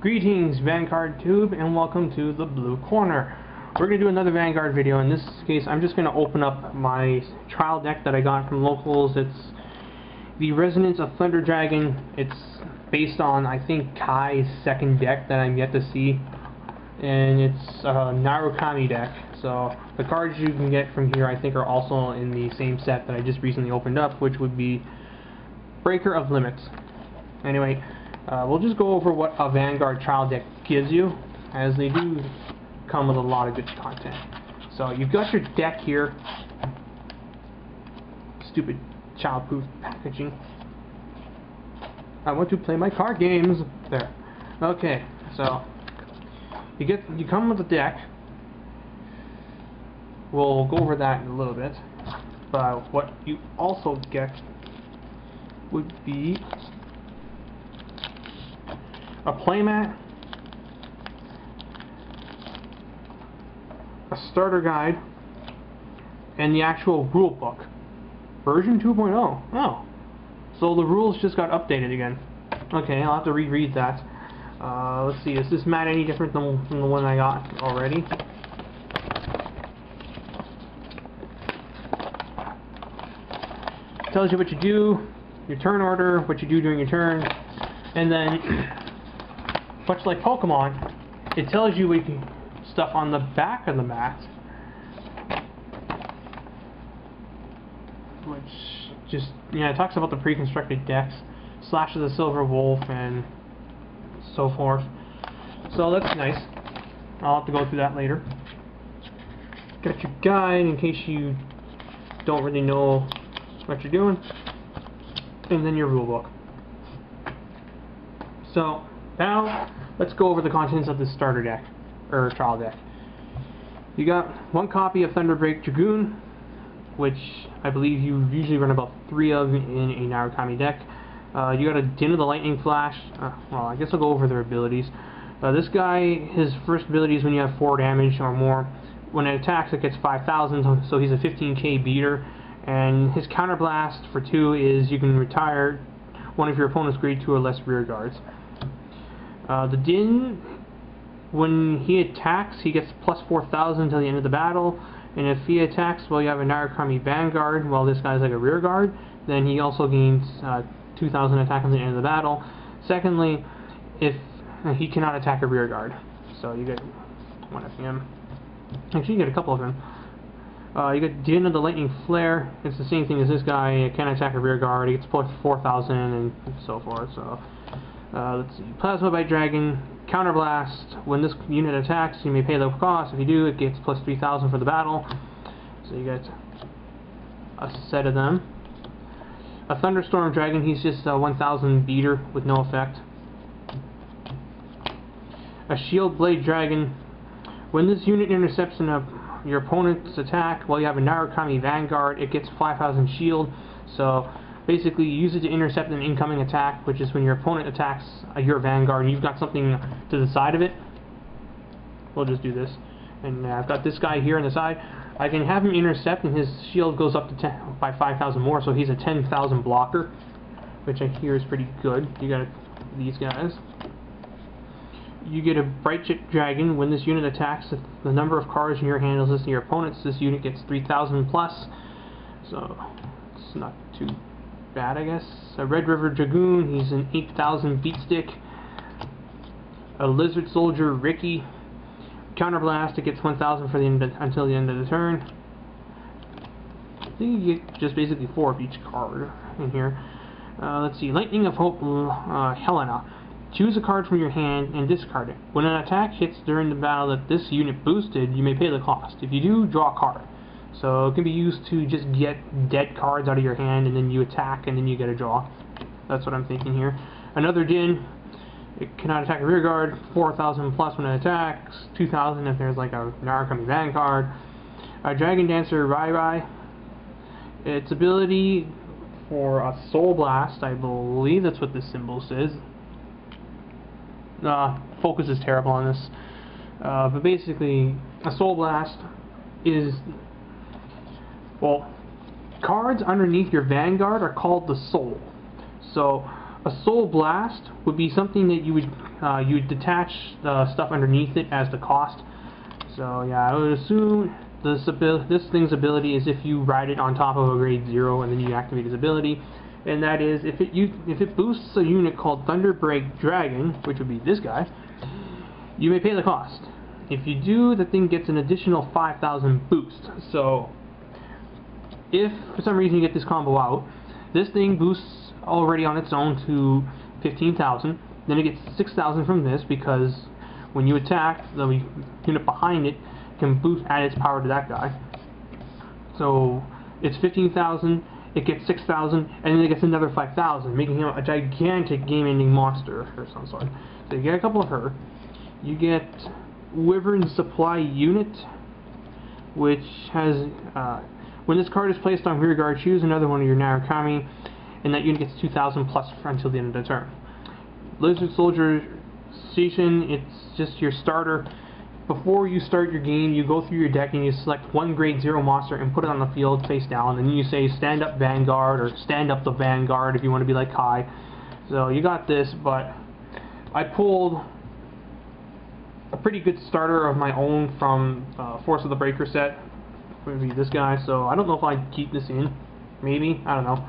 Greetings, Vanguard Tube, and welcome to the Blue Corner. We're going to do another Vanguard video. In this case, I'm just going to open up my trial deck that I got from locals. It's the Resonance of Thunder Dragon. It's based on, I think, Kai's second deck that I'm yet to see. And it's a Narukami deck. So the cards you can get from here, I think, are also in the same set that I just recently opened up, which would be Breaker of Limits. Anyway, we'll just go over what a Vanguard trial deck gives you, as they do come with a lot of good content. So you've got your deck here. Stupid child-proof packaging. I want to play my card games. There. Okay, so you come with a deck. We'll go over that in a little bit. But what you also get would be a playmat, a starter guide, and the actual rule book. Version 2.0. Oh. So the rules just got updated again. Okay, I'll have to reread that. Let's see, is this mat any different than the one I got already? It tells you what you do, your turn order, what you do during your turn, and then much like Pokemon, it tells you stuff on the back of the mat, which just, it talks about the pre-constructed decks, Slash of the Silver Wolf, and so forth. So that's nice. I'll have to go through that later. Got your guide in case you don't really know what you're doing, and then your rule book. So now, let's go over the contents of the starter deck, or trial deck. You got one copy of Thunderbreak Dragoon, which I believe you usually run about 3 of in a Narukami deck. You got a Din of the Lightning Flash. Well, I guess I'll go over their abilities. This guy, his first ability is when you have 4 damage or more. When it attacks, it gets 5,000, so he's a 15k beater. And his counterblast for 2 is you can retire one of your opponent's grade 2 or less rear guards. The Din, when he attacks, he gets plus 4,000 until the end of the battle, and if he attacks while you have a Narukami Vanguard, while this guy's like a rear guard, then he also gains 2,000 attack until the end of the battle. Secondly, if he cannot attack a rear guard, so you get one of him. Actually, you get a couple of him. You get Din of the Lightning Flare. It's the same thing as this guy. It can't attack a rear guard. He gets plus 4,000 and so forth. So. Let's see. Plasma Bite Dragon, Counterblast. When this unit attacks, you may pay the cost. If you do, it gets plus 3,000 for the battle. So you get a set of them. A Thunderstorm Dragon, he's just a 1,000 beater with no effect. A Shield Blade Dragon. When this unit intercepts your opponent's attack while you have a Narukami Vanguard, it gets 5,000 shield. So basically, you use it to intercept an incoming attack, which is when your opponent attacks your Vanguard and you've got something to the side of it. We'll just do this. And I've got this guy here on the side. I can have him intercept and his shield goes up to by 5,000 more, so he's a 10,000 blocker, which I hear is pretty good. You got these guys. You get a Bright Jet Dragon. When this unit attacks, if the number of cards in your hand is listed to your opponent's, this unit gets 3,000 plus. So it's not too bad, I guess. A Red River Dragoon, he's an 8,000 beat stick. A Lizard Soldier Ricky, Counterblast, it gets 1,000 for the end until the end of the turn. I think you get just basically 4 of each card in here. Let's see, Lightning of Hope, Helena. Choose a card from your hand and discard it. When an attack hits during the battle that this unit boosted, you may pay the cost. If you do, draw a card. So it can be used to just get dead cards out of your hand, and then you attack, and then you get a draw. That's what I'm thinking here. Another Din. It cannot attack a rear guard. 4,000 plus when it attacks. 2,000 if there's like a Narukami Vanguard. A Dragon Dancer Rai Rai. Its ability for a Soul Blast, I believe that's what this symbol says. Focus is terrible on this. But basically, a Soul Blast is, well, cards underneath your Vanguard are called the Soul. So A Soul Blast would be something that you would detach the stuff underneath it as the cost. So yeah, I would assume this thing's ability is if you ride it on top of a grade 0 and then you activate its ability, and that is if it boosts a unit called Thunderbreak Dragon, which would be this guy, you may pay the cost. If you do, the thing gets an additional 5,000 boost. So if for some reason you get this combo out, this thing boosts already on its own to 15,000, then it gets 6,000 from this because when you attack, the unit behind it can boost, add its power to that guy. So it's 15,000, it gets 6,000, and then it gets another 5,000, making him a gigantic game-ending monster of some sort. So you get a couple of her. You get Wyvern Supply Unit, which has, when this card is placed on rearguard, choose another one of your Narukami, and that unit gets 2,000 plus until the end of the turn. Lizard Soldier Station, it's just your starter. Before you start your game, you go through your deck and you select one grade 0 monster and put it on the field face down, and then you say stand up Vanguard or stand up the Vanguard if you want to be like Kai. So you got this, but I pulled a pretty good starter of my own from Force of the Breaker set. Would be this guy, so I don't know if I'd keep this in. Maybe, I don't know.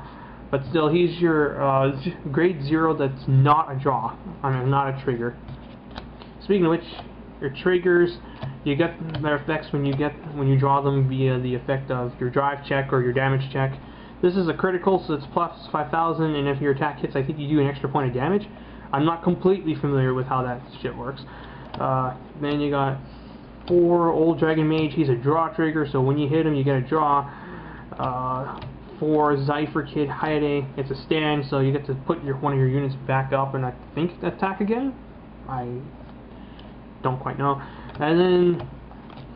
But still, he's your grade 0 that's not a draw. I mean, not a trigger. Speaking of which, your triggers, you get their effects when you draw them via the effect of your drive check or your damage check. This is a critical, so it's plus 5,000, and if your attack hits, I think you do an extra point of damage. I'm not completely familiar with how that shit works. Then you got 4 Old Dragon Mage. He's a draw trigger, so when you hit him, you get a draw. 4 Zypher Kid Hayate. It's a stand, so you get to put one of your units back up and I think attack again. I don't quite know. And then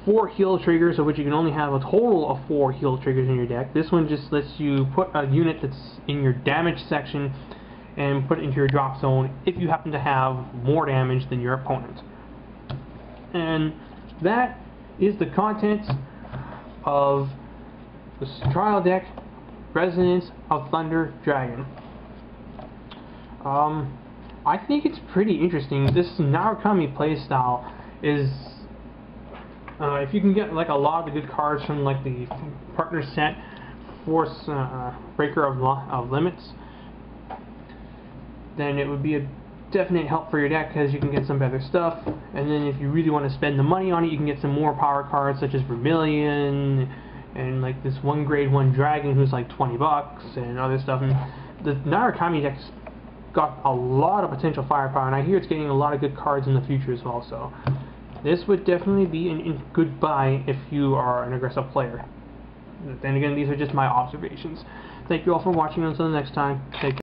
4 heal triggers, of which you can only have a total of 4 heal triggers in your deck. This one just lets you put a unit that's in your damage section and put it into your drop zone if you happen to have more damage than your opponent. And that is the contents of the trial deck, Resonance of Thunder Dragon. I think it's pretty interesting. This Narukami playstyle is, if you can get like a lot of the good cards from like the partner set, Force Breaker of Limits, then it would be a definite help for your deck because you can get some better stuff. And then if you really want to spend the money on it, you can get some more power cards such as Vermilion and like this one grade 1 dragon who's like 20 bucks and other stuff. And the Narukami deck's got a lot of potential firepower, and I hear it's getting a lot of good cards in the future as well. So this would definitely be a good buy if you are an aggressive player. Then again, these are just my observations. Thank you all for watching. Until the next time, take care.